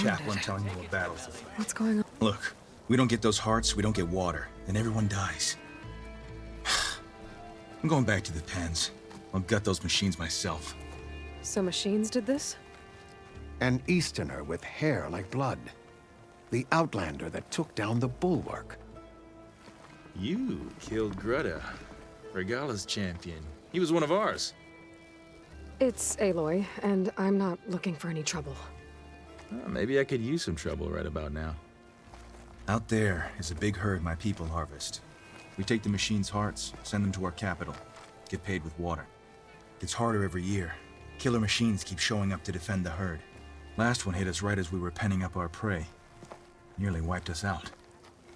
chaplain telling you what battles to fight. What's going on? Look, we don't get those hearts, we don't get water, then everyone dies. I'm going back to the pens. I'll gut those machines myself. So machines did this? An Easterner with hair like blood. The Outlander that took down the Bulwark. You killed Greta, Regala's champion. He was one of ours. It's Aloy, and I'm not looking for any trouble. Maybe I could use some trouble right about now. Out there is a big herd my people harvest. We take the machines' hearts, send them to our capital, get paid with water. It's harder every year. Killer machines keep showing up to defend the herd. Last one hit us right as we were penning up our prey. Nearly wiped us out.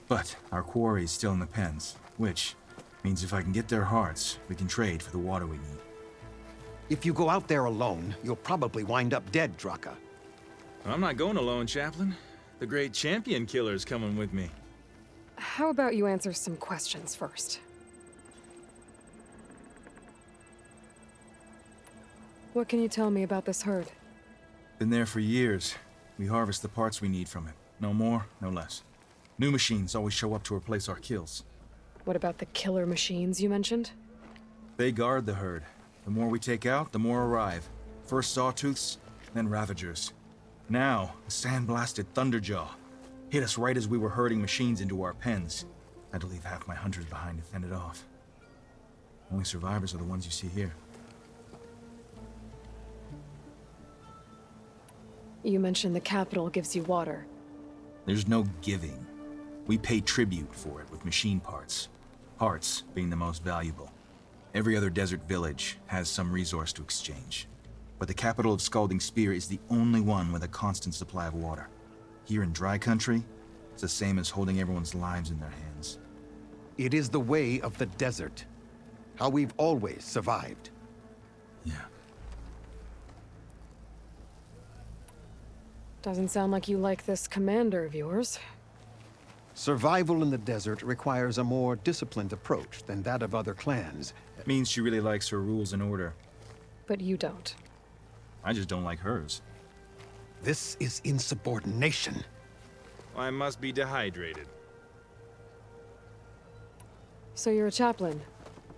But our quarry is still in the pens, which means if I can get their hearts, we can trade for the water we need. If you go out there alone, you'll probably wind up dead, Draka. I'm not going alone, Chaplain. The great champion killer's coming with me. How about you answer some questions first? What can you tell me about this herd? Been there for years. We harvest the parts we need from it. No more, no less. New machines always show up to replace our kills. What about the killer machines you mentioned? They guard the herd. The more we take out, the more arrive. First sawtooths, then ravagers. Now, a sand-blasted Thunderjaw hit us right as we were herding machines into our pens. Had to leave half my hunters behind to fend it off. Only survivors are the ones you see here. You mentioned the capital gives you water. There's no giving. We pay tribute for it with machine parts. Hearts being the most valuable. Every other desert village has some resource to exchange. But the capital of Scalding Spear is the only one with a constant supply of water. Here in dry country, it's the same as holding everyone's lives in their hands. It is the way of the desert. How we've always survived. Yeah. Doesn't sound like you like this commander of yours. Survival in the desert requires a more disciplined approach than that of other clans. It means she really likes her rules and order. But you don't. I just don't like hers. This is insubordination. I must be dehydrated. So you're a chaplain,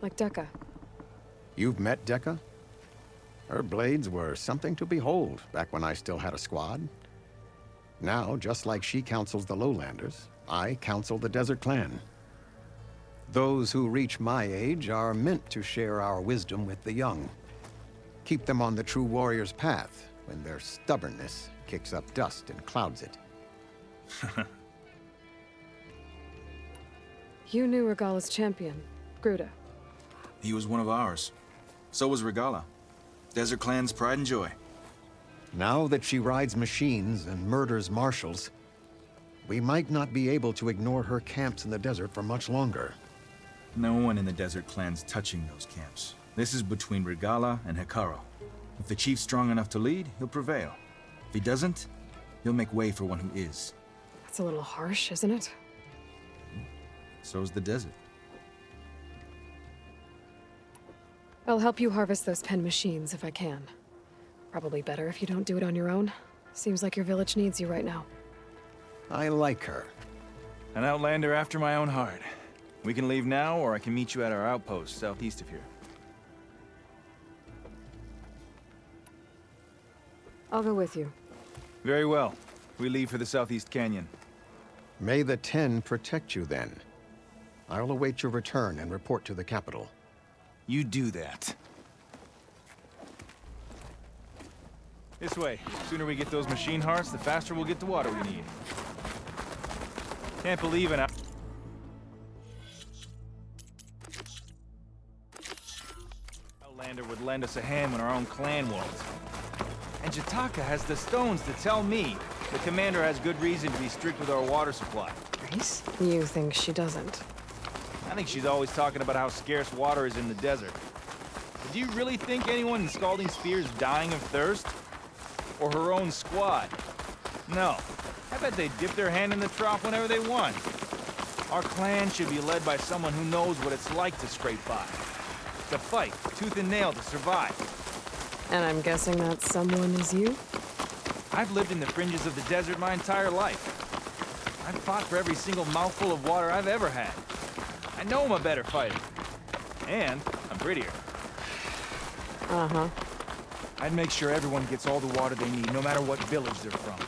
like Dekka. You've met Dekka? Her blades were something to behold back when I still had a squad. Now, just like she counsels the Lowlanders, I counsel the Desert Clan. Those who reach my age are meant to share our wisdom with the young. Keep them on the true warrior's path when their stubbornness kicks up dust and clouds it. You knew Regala's champion, Gruta. He was one of ours. So was Regala. Desert Clan's pride and joy. Now that she rides machines and murders marshals, we might not be able to ignore her camps in the desert for much longer. No one in the Desert Clan's touching those camps. This is between Regala and Hekarro. If the chief's strong enough to lead, he'll prevail. If he doesn't, he'll make way for one who is. That's a little harsh, isn't it? So's the desert. I'll help you harvest those pen machines if I can. Probably better if you don't do it on your own. Seems like your village needs you right now. I like her. An outlander after my own heart. We can leave now, or I can meet you at our outpost southeast of here. I'll go with you. Very well. We leave for the Southeast Canyon. May the Ten protect you then. I'll await your return and report to the capital. You do that. This way. Sooner we get those machine hearts, the faster we'll get the water we need. Can't believe it. Outlander would lend us a hand when our own clan won't. And Jataka has the stones to tell me the commander has good reason to be strict with our water supply. Grace? You think she doesn't? I think she's always talking about how scarce water is in the desert. But do you really think anyone in Scalding Spear is dying of thirst? Or her own squad? No. I bet they dip their hand in the trough whenever they want. Our clan should be led by someone who knows what it's like to scrape by. To fight, tooth and nail to survive. And I'm guessing that someone is you? I've lived in the fringes of the desert my entire life. I've fought for every single mouthful of water I've ever had. I know I'm a better fighter. And I'm prettier. Uh-huh. I'd make sure everyone gets all the water they need, no matter what village they're from.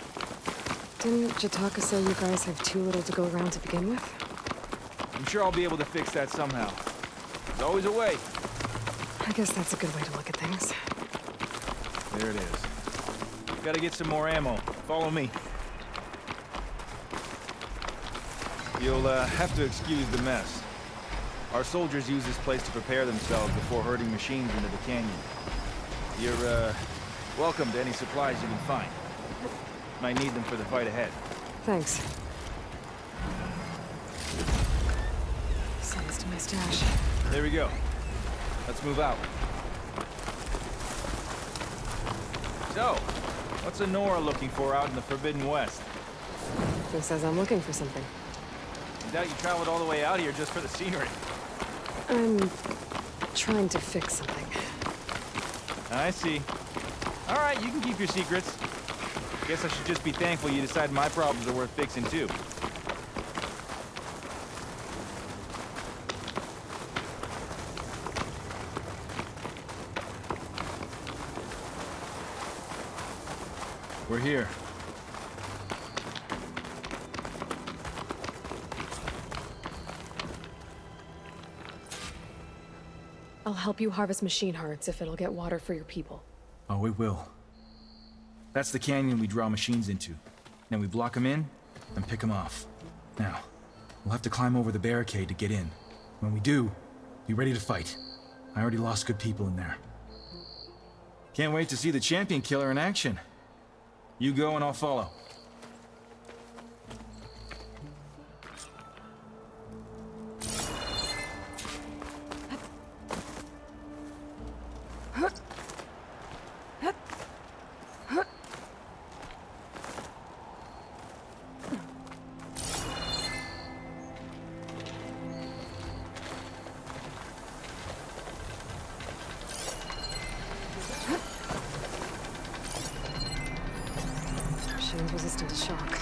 Didn't Jataka say you guys have too little to go around to begin with? I'm sure I'll be able to fix that somehow. There's always a way. I guess that's a good way to look at things. There it is. Gotta get some more ammo. Follow me. You'll have to excuse the mess. Our soldiers use this place to prepare themselves before herding machines into the canyon. You're welcome to any supplies you can find. Might need them for the fight ahead. Thanks. Send this to my stash. There we go. Let's move out. So, what's Honora looking for out in the Forbidden West? Who says I'm looking for something? I doubt you traveled all the way out here just for the scenery. I'm trying to fix something. I see. All right, you can keep your secrets. Guess I should just be thankful you decide my problems are worth fixing too. We're here. I'll help you harvest machine hearts if it'll get water for your people. Oh, it will. That's the canyon we draw machines into. Then we block them in and pick them off. Now, we'll have to climb over the barricade to get in. When we do, be ready to fight. I already lost good people in there. Can't wait to see the champion killer in action. You go and I'll follow. Machine's resistant to shock.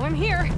I'm here.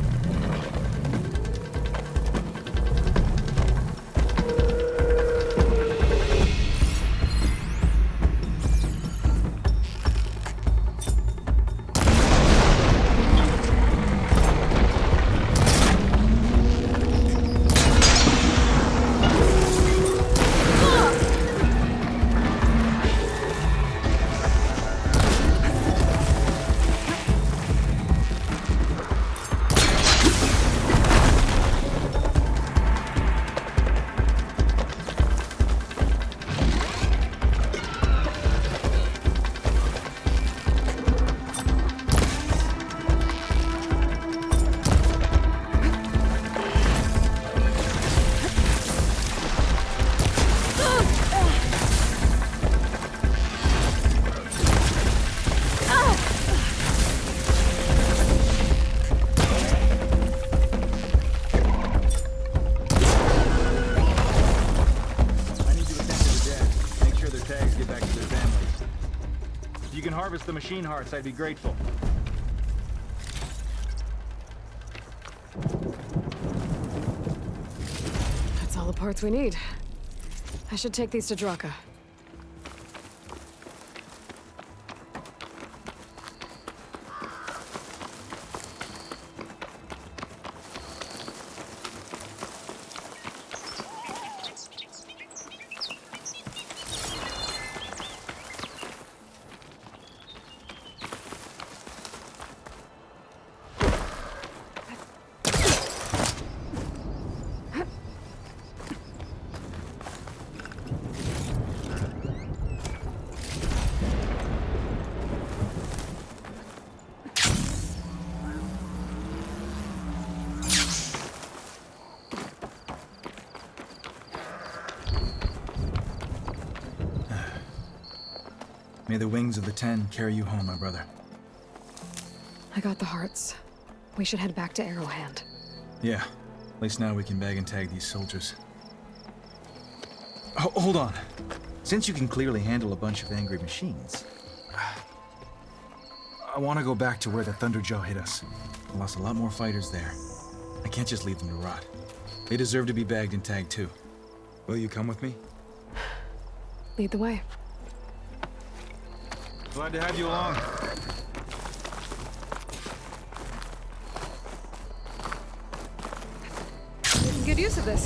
If you can harvest the machine hearts, I'd be grateful. parts we need. I should take these to Draka. May the wings of the Ten carry you home, my brother. I got the hearts. We should head back to Arrowhand. Yeah, at least now we can bag and tag these soldiers. Hold on. Since you can clearly handle a bunch of angry machines, I want to go back to where the Thunderjaw hit us. I lost a lot more fighters there. I can't just leave them to rot. They deserve to be bagged and tagged too. Will you come with me? Lead the way. Glad to have you along. Good use of this.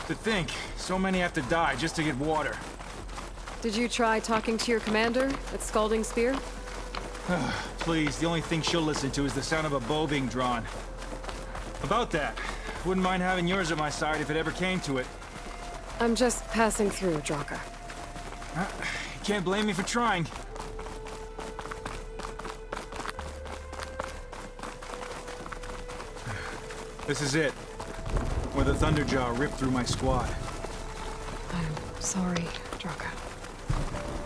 To think, so many have to die just to get water. Did you try talking to your commander at Scalding Spear? Please, the only thing she'll listen to is the sound of a bow being drawn. About that, wouldn't mind having yours at my side if it ever came to it. I'm just passing through, Draka. Can't blame me for trying. This is it. Where the Thunderjaw ripped through my squad. I'm sorry, Draka.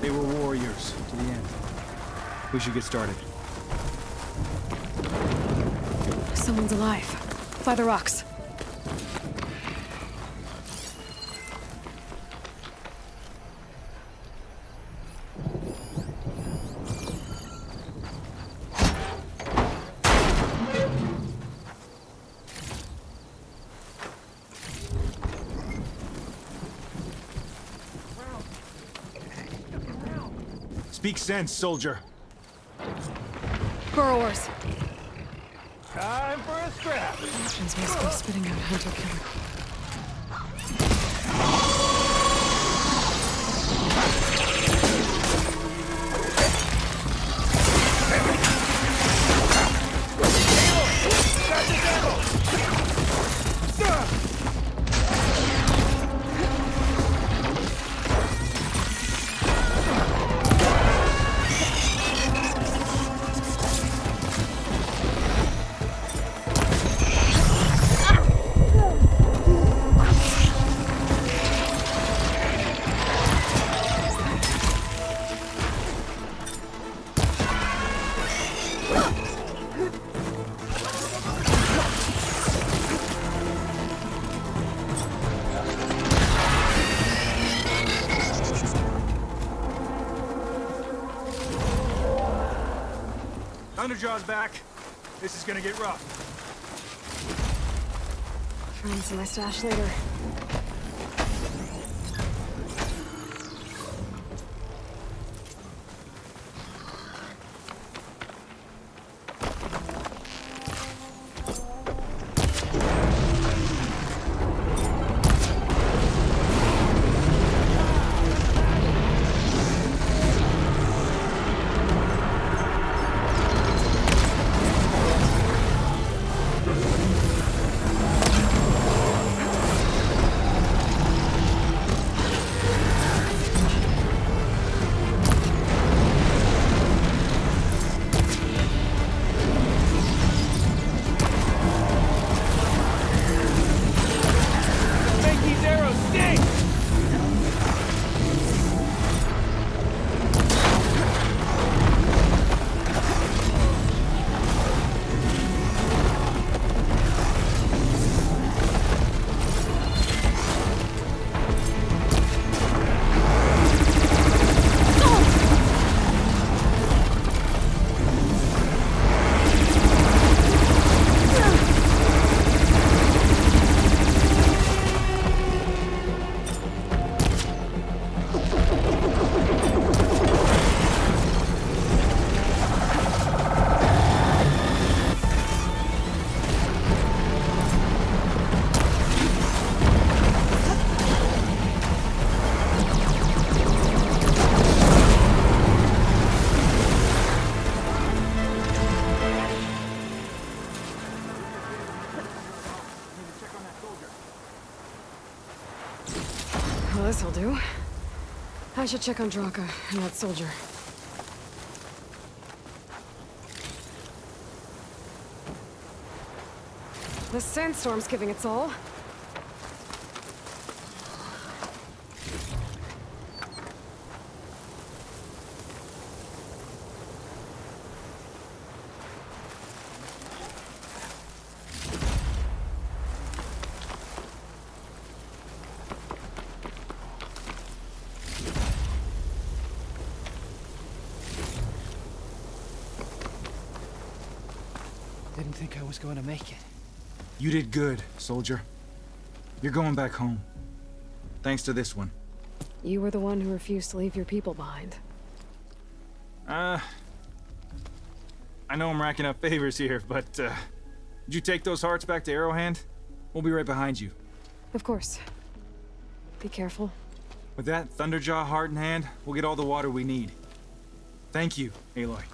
They were warriors to the end. We should get started. Someone's alive. By the rocks. Speak sense, soldier. Burrowers. Time for a scrap. Russians must be spitting out hunter-killer. Thunderjaw's back. This is gonna get rough. Find some my stash later. This'll do. I should check on Draka and that soldier. The sandstorm's giving its all. Didn't think I was going to make it. You did good, soldier. You're going back home. Thanks to this one. You were the one who refused to leave your people behind. I know I'm racking up favors here, but, did you take those hearts back to Arrowhand? We'll be right behind you. Of course. Be careful. With that Thunderjaw heart in hand, we'll get all the water we need. Thank you, Aloy.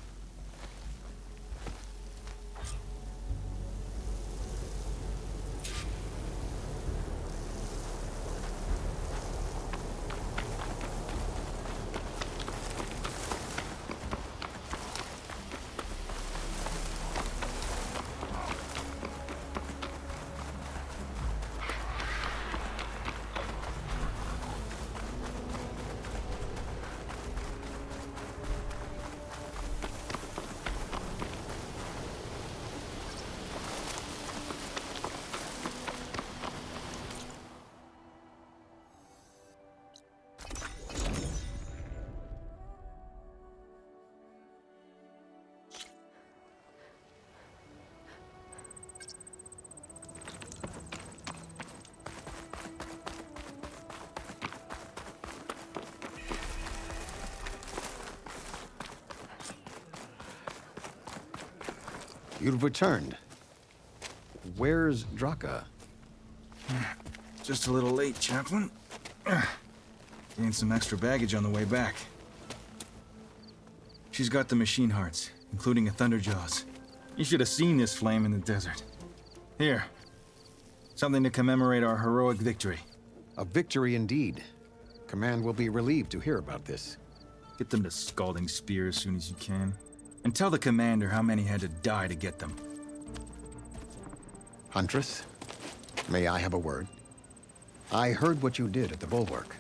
You've returned. Where's Draka? Just a little late, Chaplain. Gained some extra baggage on the way back. She's got the machine hearts, including a Thunderjaws. You should have seen this flame in the desert. Here. Something to commemorate our heroic victory. A victory indeed. Command will be relieved to hear about this. Get them to Scalding Spear as soon as you can. And tell the commander how many had to die to get them. Huntress, may I have a word? I heard what you did at the bulwark.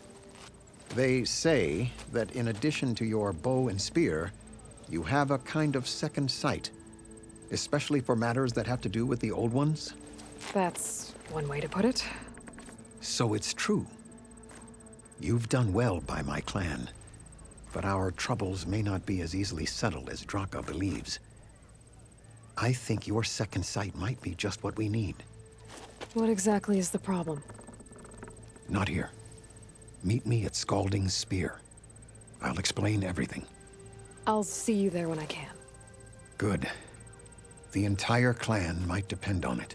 They say that in addition to your bow and spear, you have a kind of second sight, especially for matters that have to do with the old ones. That's one way to put it. So it's true. You've done well by my clan, but our troubles may not be as easily settled as Draka believes. I think your second sight might be just what we need. What exactly is the problem? Not here. Meet me at Scalding Spear. I'll explain everything. I'll see you there when I can. Good. The entire clan might depend on it.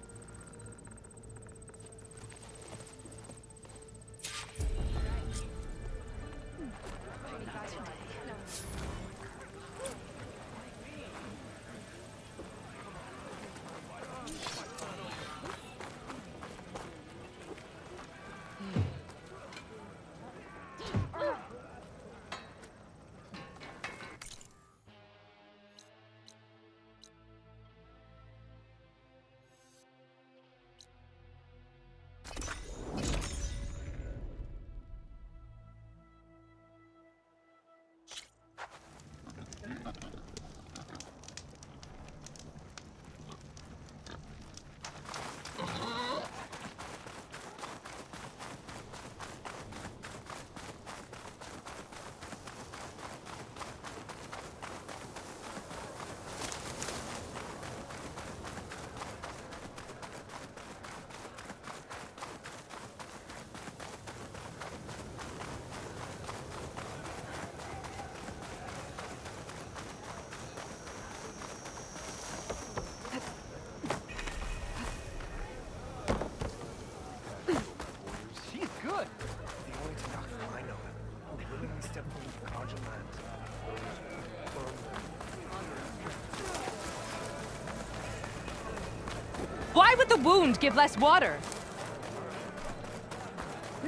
Why would the wound give less water?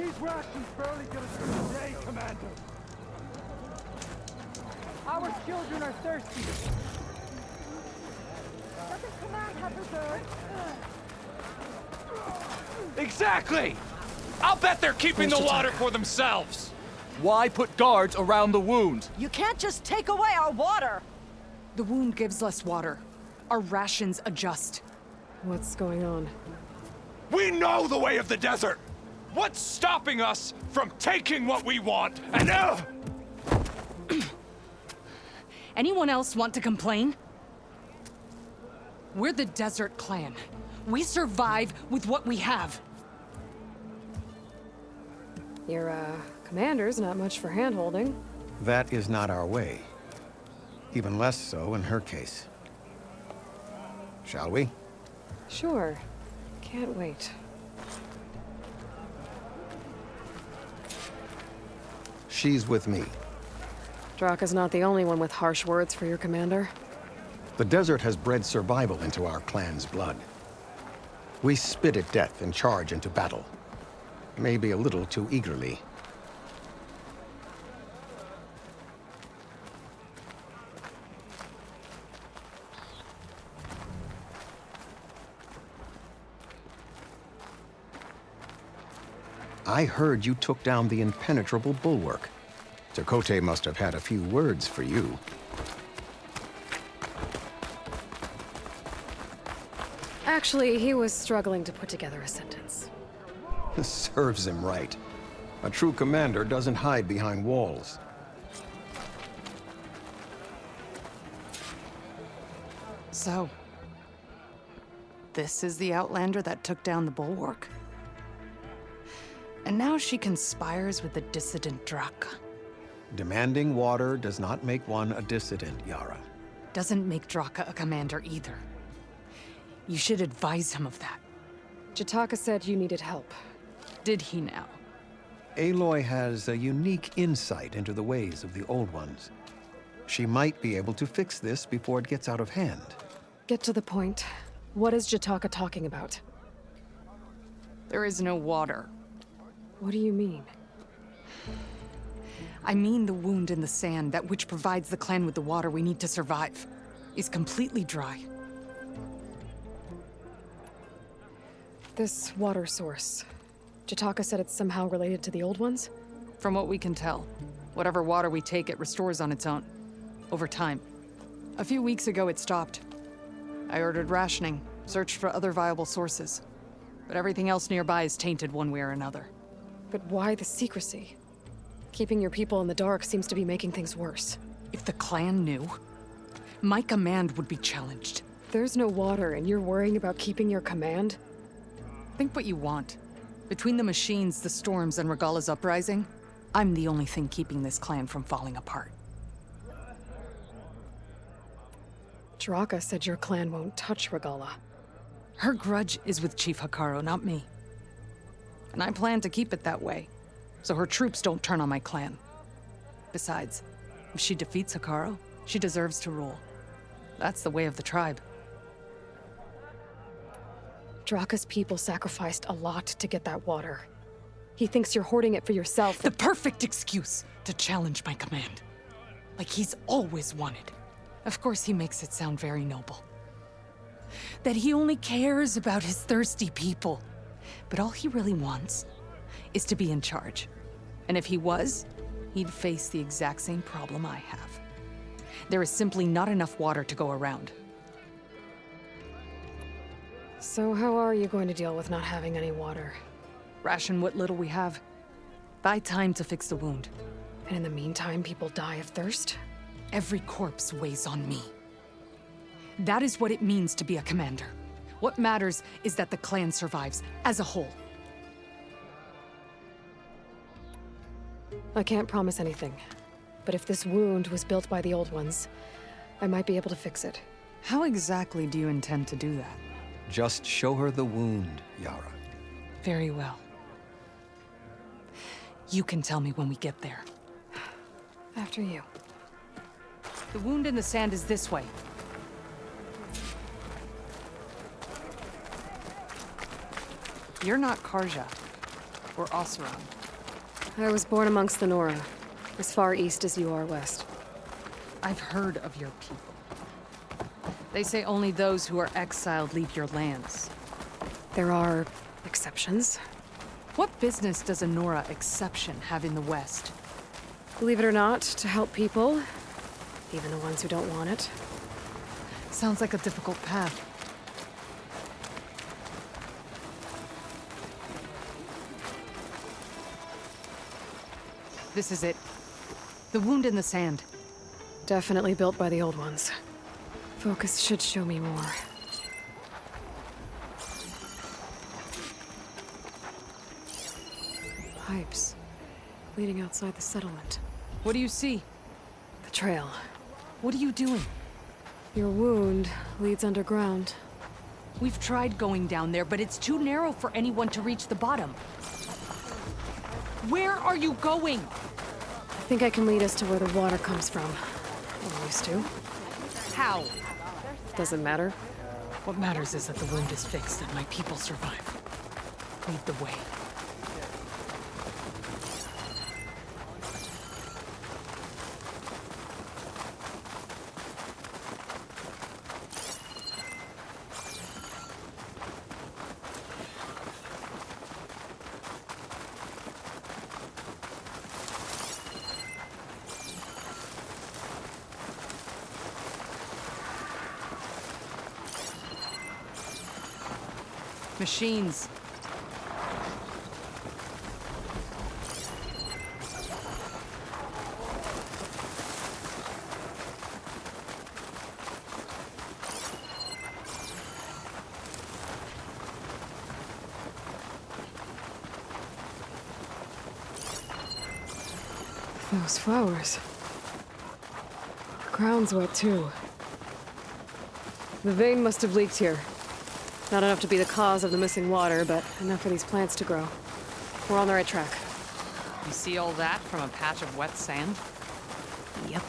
These rations barely get us through the day, Commander. Our children are thirsty. Doesn't Command have reserves? Exactly! I'll bet they're keeping the Where's water Chitaka? for themselves. Why put guards around the wound? You can't just take away our water! The wound gives less water. Our rations adjust. What's going on? We know the way of the desert! What's stopping us from taking what we want and Anyone else want to complain? We're the Desert Clan. We survive with what we have. Your, commander's not much for hand-holding. That is not our way. Even less so in her case. Shall we? Sure. Can't wait. She's with me. Draka's not the only one with harsh words for your commander. The desert has bred survival into our clan's blood. We spit at death and charge into battle. Maybe a little too eagerly. I heard you took down the impenetrable bulwark. Chakotay must have had a few words for you. Actually, he was struggling to put together a sentence. Serves him right. A true commander doesn't hide behind walls. So, this is the Outlander that took down the bulwark? And now she conspires with the dissident Draka. Demanding water does not make one a dissident, Yara. Doesn't make Draka a commander either. You should advise him of that. Chitaka said you needed help. Did he now? Aloy has a unique insight into the ways of the Old Ones. She might be able to fix this before it gets out of hand. Get to the point. What is Chitaka talking about? There is no water. What do you mean? I mean the wound in the sand, that which provides the clan with the water we need to survive, is completely dry. This water source. Chitaka said it's somehow related to the Old Ones? From what we can tell, whatever water we take, it restores on its own. Over time. A few weeks ago, it stopped. I ordered rationing, searched for other viable sources. But everything else nearby is tainted one way or another. But why the secrecy? Keeping your people in the dark seems to be making things worse. If the clan knew, my command would be challenged. There's no water and you're worrying about keeping your command? Think what you want. Between the machines, the storms, and Regalla's uprising, I'm the only thing keeping this clan from falling apart. Draka said your clan won't touch Regalla. Her grudge is with Chief Hikaru, not me. And I plan to keep it that way, so her troops don't turn on my clan. Besides, if she defeats Hikaru, she deserves to rule. That's the way of the tribe. Draka's people sacrificed a lot to get that water. He thinks you're hoarding it for yourself. The perfect excuse to challenge my command. Like he's always wanted. Of course, he makes it sound very noble. That he only cares about his thirsty people. But all he really wants is to be in charge. And if he was, he'd face the exact same problem I have. There is simply not enough water to go around. So how are you going to deal with not having any water? Ration what little we have. Buy time to fix the wound. And in the meantime, people die of thirst? Every corpse weighs on me. That is what it means to be a commander. What matters is that the clan survives, as a whole. I can't promise anything. But if this wound was built by the Old Ones, I might be able to fix it. How exactly do you intend to do that? Just show her the wound, Yara. Very well. You can tell me when we get there. After you. The wound in the sand is this way. You're not Karja. or Oseram? I was born amongst the Nora, as far east as you are west. I've heard of your people. They say only those who are exiled leave your lands. There are exceptions. What business does a Nora exception have in the West? Believe it or not, to help people, even the ones who don't want it. Sounds like a difficult path. This is it. The wound in the sand. Definitely built by the old ones. Focus should show me more. Pipes. Leading outside the settlement. What do you see? The trail. What are you doing? Your wound leads underground. We've tried going down there, but it's too narrow for anyone to reach the bottom. Where are you going? I think I can lead us to where the water comes from. I used to. How? Doesn't matter. What matters is that the wound is fixed and my people survive. Lead the way. Machines. Those flowers. The ground's wet too. The vein must have leaked here. Not enough to be the cause of the missing water, but enough for these plants to grow. We're on the right track. You see all that from a patch of wet sand? Yep.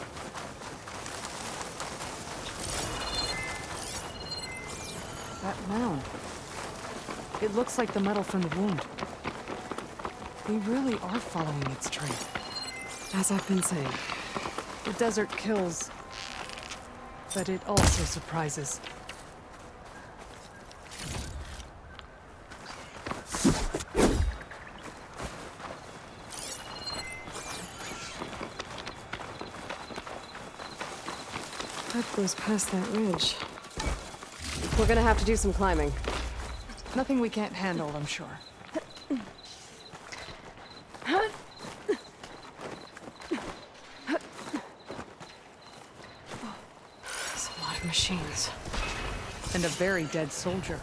That mound. It looks like the metal from the wound. We really are following its trail. As I've been saying. The desert kills, but it also surprises. That goes past that ridge. We're gonna have to do some climbing. Nothing we can't handle, I'm sure. There's a lot of machines. And a very dead soldier.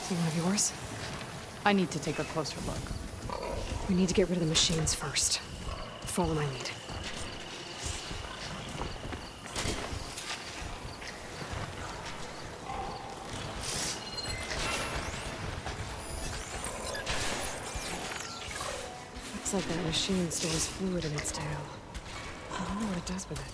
See one of yours? I need to take a closer look. We need to get rid of the machines first. Follow my lead. Looks like that machine stores fluid in its tail. I wonder what it does with it.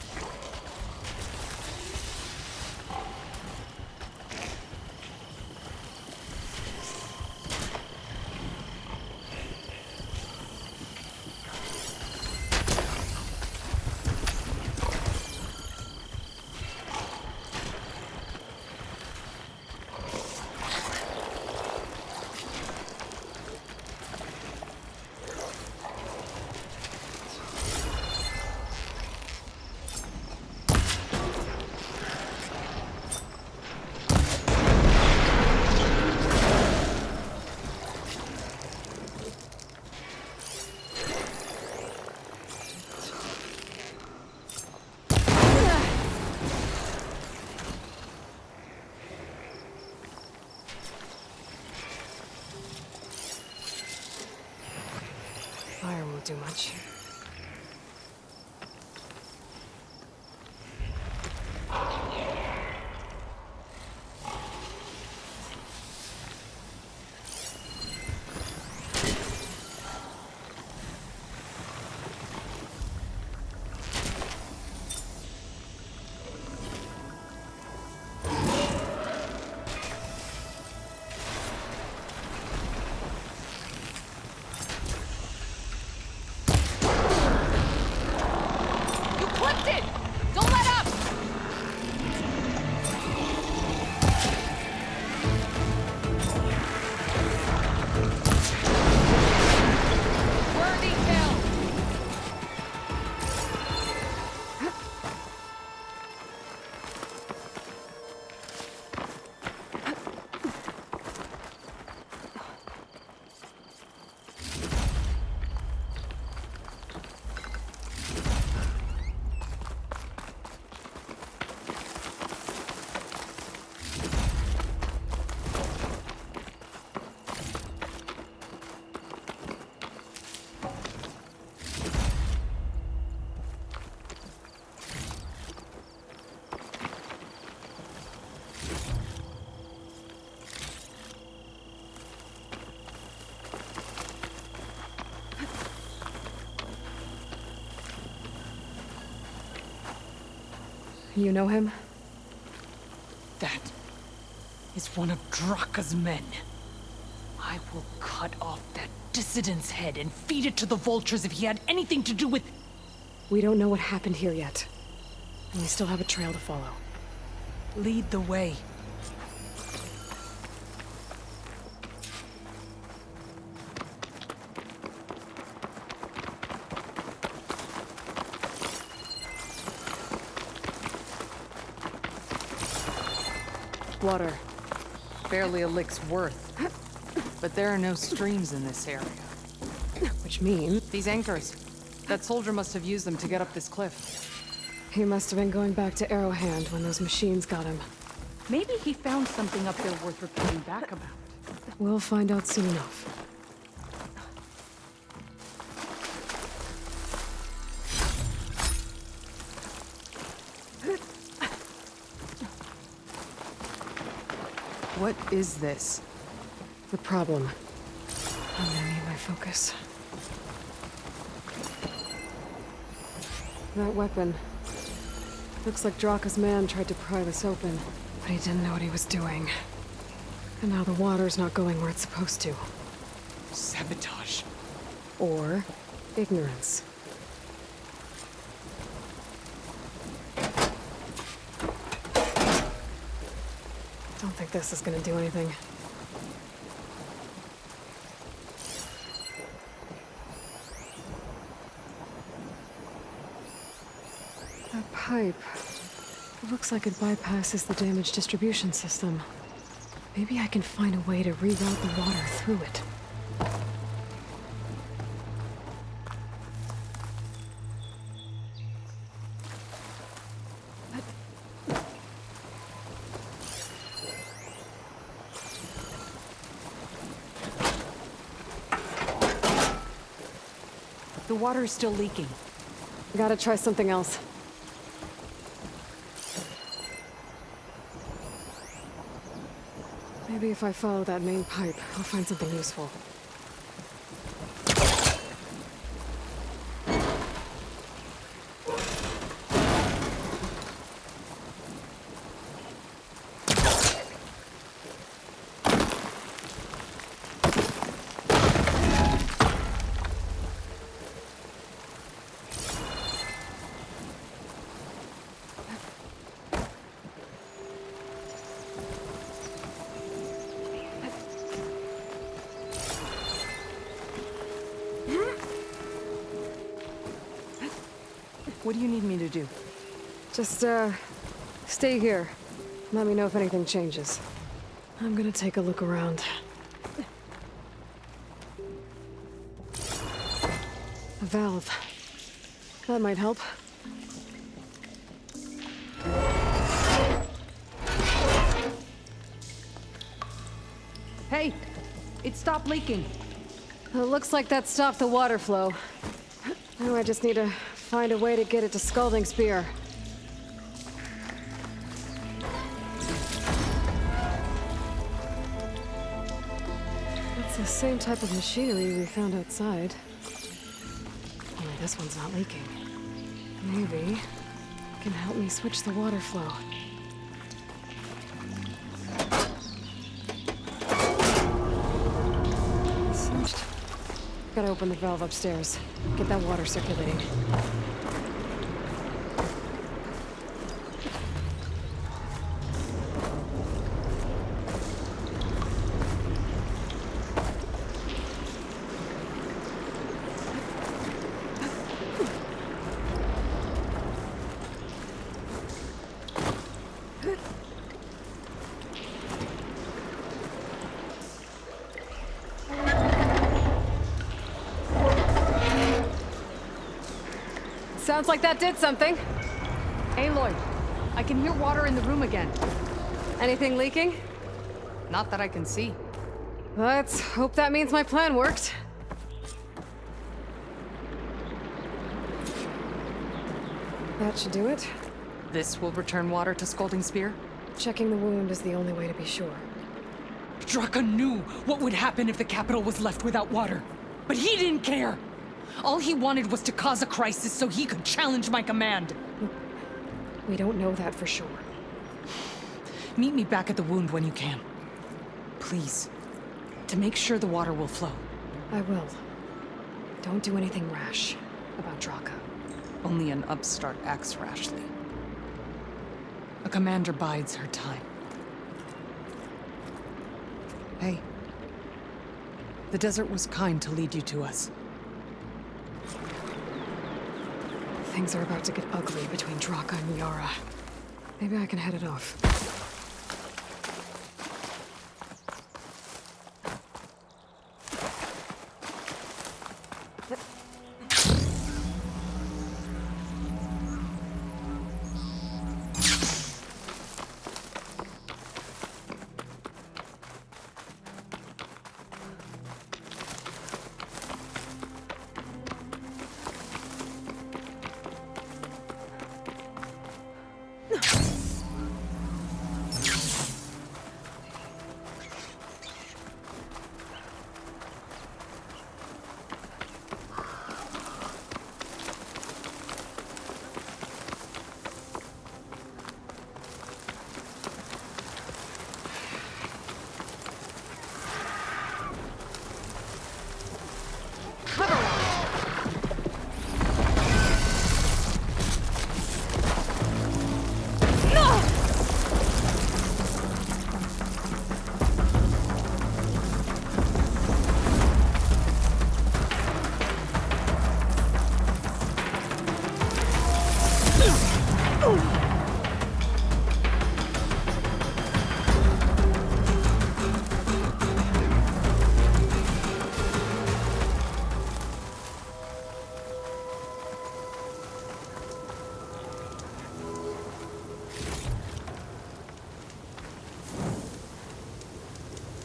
Fire won't do much. You know him? That is one of Draka's men. I will cut off that dissident's head and feed it to the vultures if he had anything to do with... We don't know what happened here yet. And we still have a trail to follow. Lead the way. Water. Barely a lick's worth. But there are no streams in this area. Which means... These anchors. That soldier must have used them to get up this cliff. He must have been going back to Arrowhand when those machines got him. Maybe he found something up there worth reporting back about. We'll find out soon enough. What is this? The problem. I'm gonna need my focus. That weapon. Looks like Draka's man tried to pry this open, but he didn't know what he was doing. And now the water's not going where it's supposed to. Sabotage. Or ignorance. Don't think this is gonna do anything. That pipe. It looks like it bypasses the damaged distribution system. Maybe I can find a way to reroute the water through it. The water is still leaking. Gotta try something else. Maybe if I follow that main pipe, I'll find something useful. What do you need me to do? Just, stay here. Let me know if anything changes. I'm gonna take a look around. A valve. That might help. Hey! It stopped leaking. It looks like that stopped the water flow. Now I just need to find a way to get it to Scalding Spear. It's the same type of machinery we found outside. Only this one's not leaking. Maybe it can help me switch the water flow. Cinched. Gotta open the valve upstairs. Get that water circulating. Sounds like that did something. Aloy, I can hear water in the room again. Anything leaking? Not that I can see. Let's hope that means my plan worked. That should do it. This will return water to Scalding Spear? Checking the wound is the only way to be sure. Draka knew what would happen if the capital was left without water. But he didn't care! All he wanted was to cause a crisis so he could challenge my command. We don't know that for sure. Meet me back at the wound when you can. Please. To make sure the water will flow. I will. Don't do anything rash about Draka. Only an upstart acts rashly. A commander bides her time. Hey. The desert was kind to lead you to us. Things are about to get ugly between Draka and Yara. Maybe I can head it off.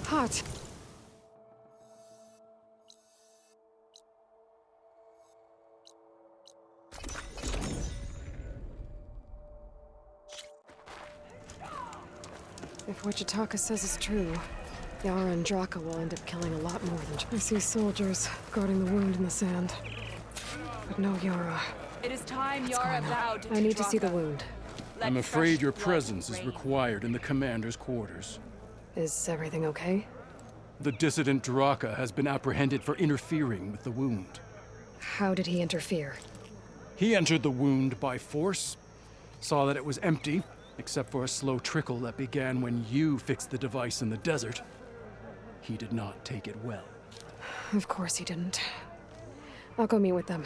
Hot. If what Jataka says is true, Yara and Draka will end up killing a lot more than... I see soldiers guarding the wound in the sand. But no Yara. It is time What's Yara going on? vowed to I need to see the Draka. wound. Let I'm fresh afraid your blood presence is reign. required in the commander's quarters. Is everything okay? The dissident Draka has been apprehended for interfering with the wound. How did he interfere? He entered the wound by force, saw that it was empty, except for a slow trickle that began when you fixed the device in the desert. He did not take it well. Of course he didn't. I'll go meet with them.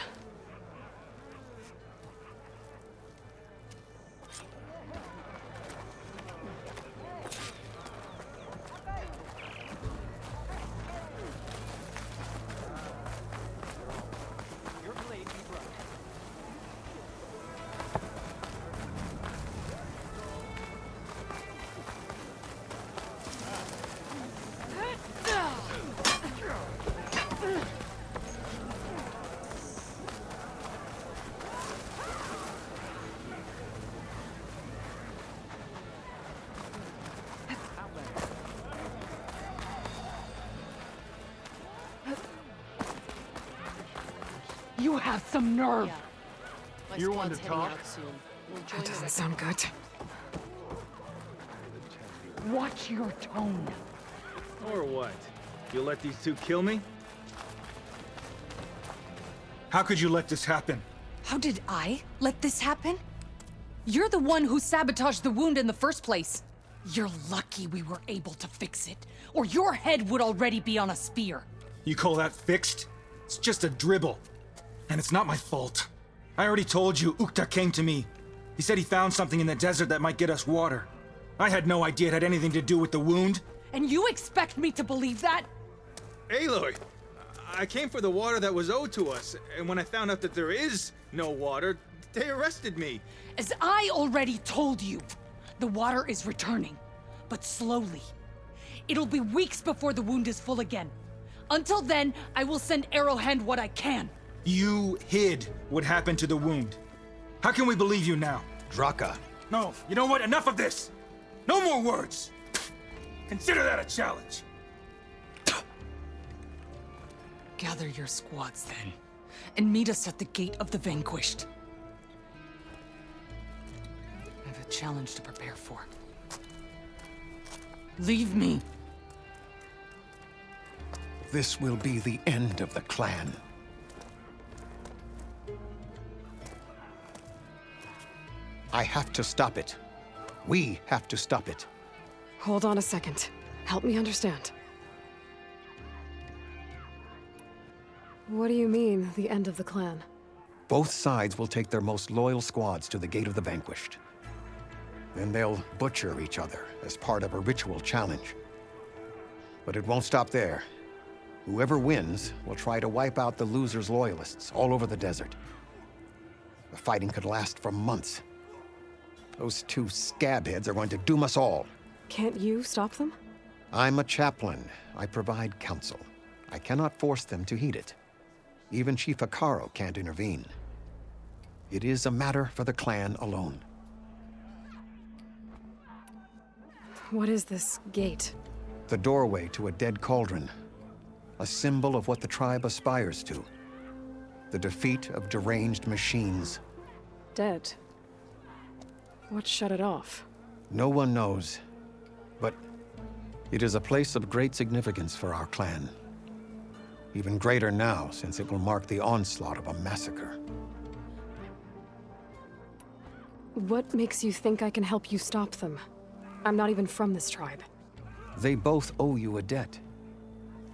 You have some nerve! You're one to talk? That doesn't sound good. Watch your tone. Or what? You'll let these two kill me? How could you let this happen? How did I let this happen? You're the one who sabotaged the wound in the first place. You're lucky we were able to fix it, or your head would already be on a spear. You call that fixed? It's just a dribble. And it's not my fault. I already told you, Ukta came to me. He said he found something in the desert that might get us water. I had no idea it had anything to do with the wound. And you expect me to believe that? Aloy, I came for the water that was owed to us, and when I found out that there is no water, they arrested me. As I already told you, the water is returning, but slowly. It'll be weeks before the wound is full again. Until then, I will send Arrowhand what I can. You hid what happened to the wound. How can we believe you now? Draka. No, you know what? Enough of this! No more words! Consider that a challenge! Gather your squads then, and meet us at the Gate of the Vanquished. challenge to prepare for. Leave me. This will be the end of the clan. I have to stop it. We have to stop it. Hold on a second. Help me understand. What do you mean, the end of the clan? Both sides will take their most loyal squads to the Gate of the Vanquished. Then they'll butcher each other as part of a ritual challenge. But it won't stop there. Whoever wins will try to wipe out the loser's loyalists all over the desert. The fighting could last for months. Those two scabheads are going to doom us all. Can't you stop them? I'm a chaplain. I provide counsel. I cannot force them to heed it. Even Chief Hikaru can't intervene. It is a matter for the clan alone. What is this gate? The doorway to a dead cauldron. A symbol of what the tribe aspires to. The defeat of deranged machines. Dead. What shut it off? No one knows. But it is a place of great significance for our clan. Even greater now, since it will mark the onslaught of a massacre. What makes you think I can help you stop them? I'm not even from this tribe. They both owe you a debt.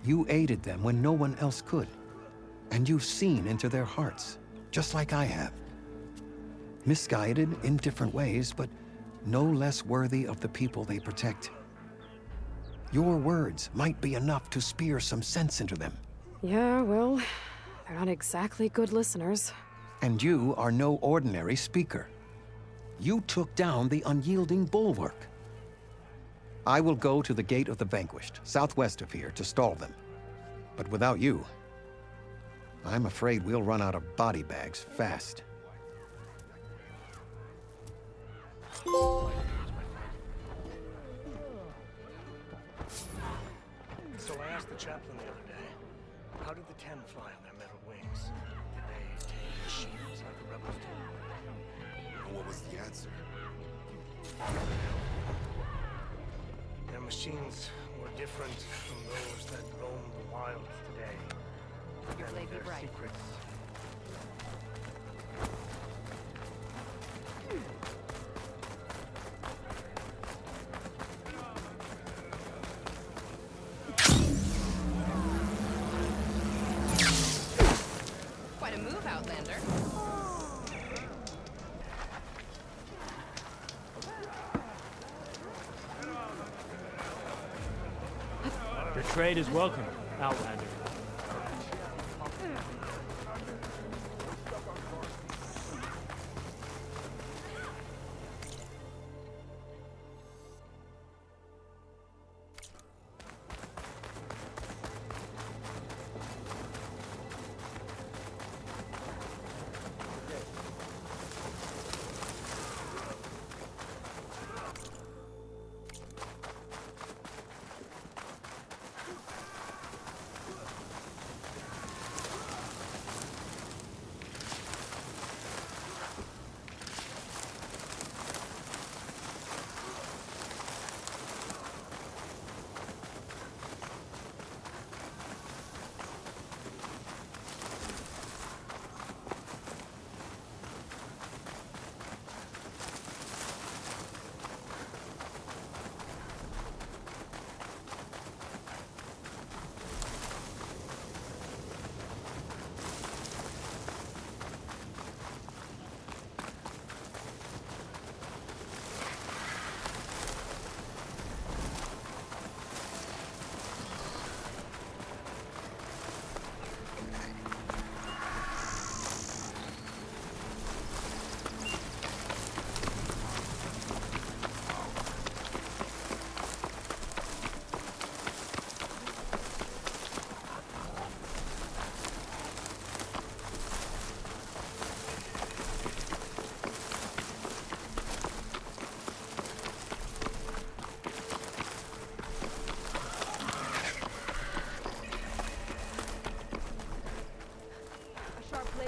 You aided them when no one else could. And you've seen into their hearts, just like I have. Misguided in different ways, but no less worthy of the people they protect. Your words might be enough to spear some sense into them. Yeah, well, they're not exactly good listeners. And you are no ordinary speaker. You took down the unyielding bulwark. I will go to the Gate of the Vanquished, southwest of here, to stall them. But without you, I'm afraid we'll run out of body bags fast. So I asked the chaplain the other day, how did the Ten fly on their metal wings? Did they take machines like the rebels did? And what was the answer? Their machines were different from those that roam the wilds today. Your blade be their bright. secrets. Quite a move, Outlander. Your trade is welcome, Outlander.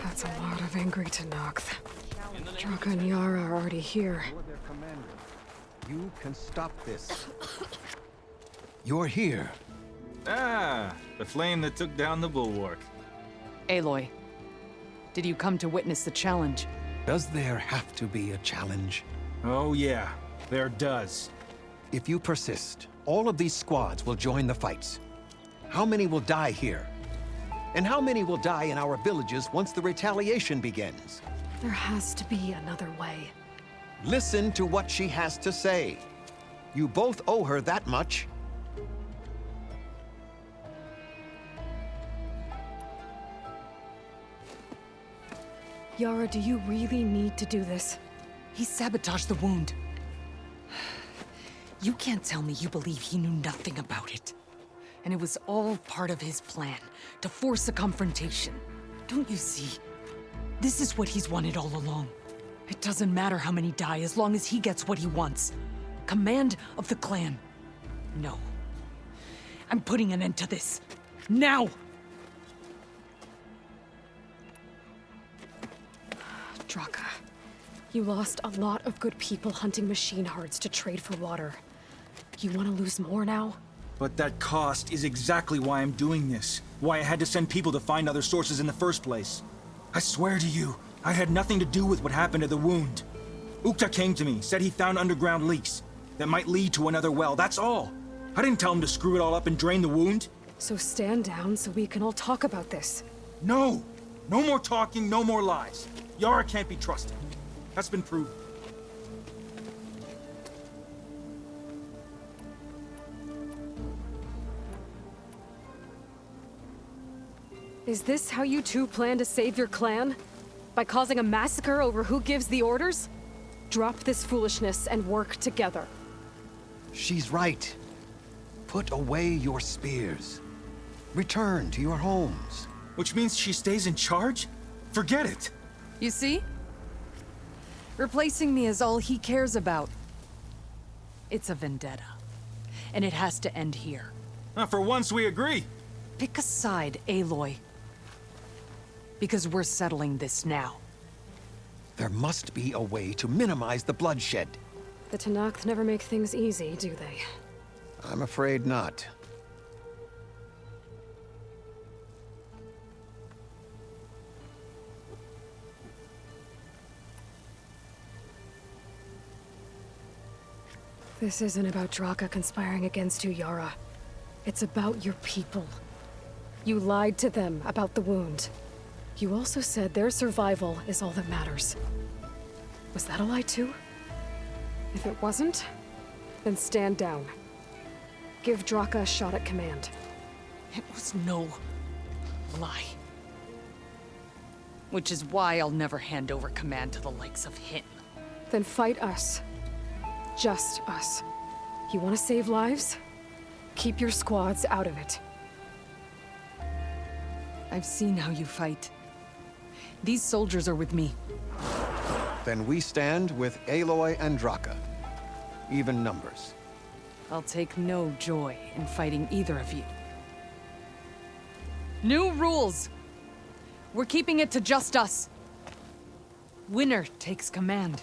That's a lot of angry Tenakth. Draka and Yara are already here. You're their commander. You can stop this. You're here. Ah, the flame that took down the bulwark. Aloy, did you come to witness the challenge? Does there have to be a challenge? Oh yeah, there does. If you persist, all of these squads will join the fights. How many will die here? And how many will die in our villages once the retaliation begins? There has to be another way. Listen to what she has to say. You both owe her that much. Yara, do you really need to do this? He sabotaged the wound. You can't tell me you believe he knew nothing about it. And it was all part of his plan, to force a confrontation. Don't you see? This is what he's wanted all along. It doesn't matter how many die as long as he gets what he wants. Command of the clan. No. I'm putting an end to this. Now! Draka, you lost a lot of good people hunting machine hearts to trade for water. You want to lose more now? But that cost is exactly why I'm doing this. Why I had to send people to find other sources in the first place. I swear to you, I had nothing to do with what happened to the wound. Ukta came to me, said he found underground leaks that might lead to another well, that's all. I didn't tell him to screw it all up and drain the wound. So stand down so we can all talk about this. No! No more talking, no more lies. Yara can't be trusted. That's been proven. Is this how you two plan to save your clan? By causing a massacre over who gives the orders? Drop this foolishness and work together. She's right. Put away your spears. Return to your homes. Which means she stays in charge? Forget it. You see? Replacing me is all he cares about. It's a vendetta. And it has to end here. For once we agree. Pick a side, Aloy. Because we're settling this now. There must be a way to minimize the bloodshed. The Tanakh never make things easy, do they? I'm afraid not. This isn't about Draka conspiring against you, Yara. It's about your people. You lied to them about the wound. You also said their survival is all that matters. Was that a lie too? If it wasn't, then stand down. Give Draka a shot at command. It was no lie. Which is why I'll never hand over command to the likes of him. Then fight us. Just us. You want to save lives? Keep your squads out of it. I've seen how you fight. These soldiers are with me. Then we stand with Aloy and Draka. Even numbers. I'll take no joy in fighting either of you. New rules! We're keeping it to just us. Winner takes command.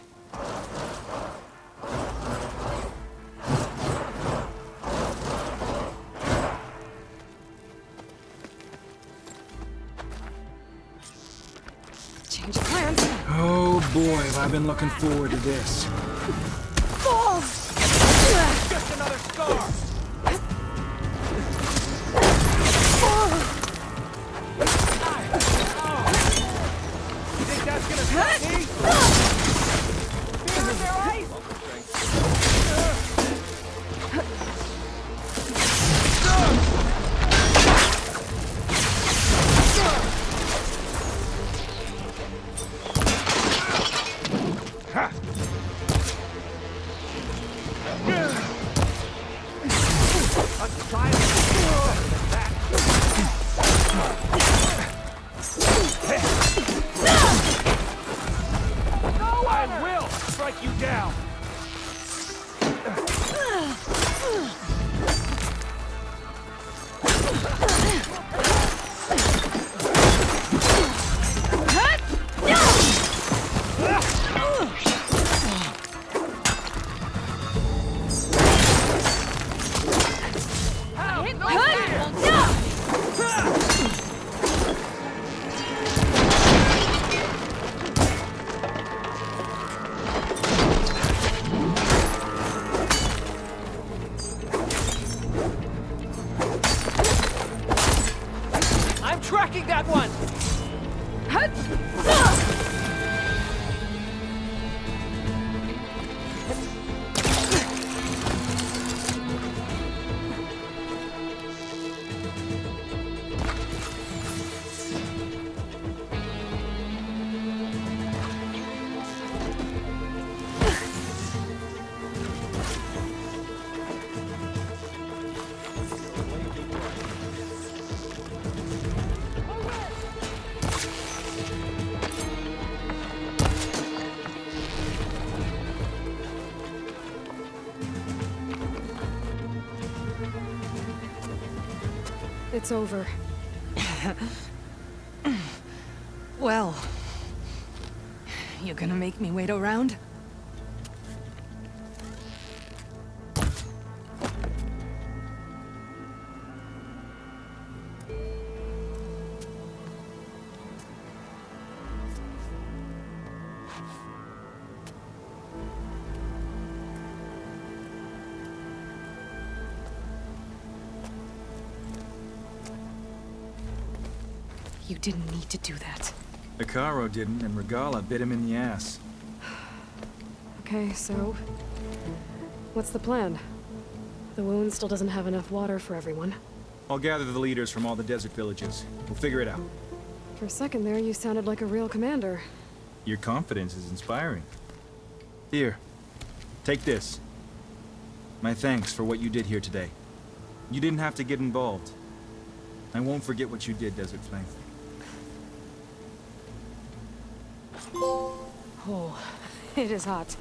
Change of plans. Oh boy, have I been looking forward to this. Just another scar! You think that's gonna stop me? Spears their ice! It's over. Well, you gonna make me wait around? You didn't need to do that. Icaro didn't, and Regala bit him in the ass. Okay, so... what's the plan? The wound still doesn't have enough water for everyone. I'll gather the leaders from all the desert villages. We'll figure it out. For a second there, you sounded like a real commander. Your confidence is inspiring. Here, take this. My thanks for what you did here today. You didn't have to get involved. I won't forget what you did, Desert Flame. Oh, it is hot.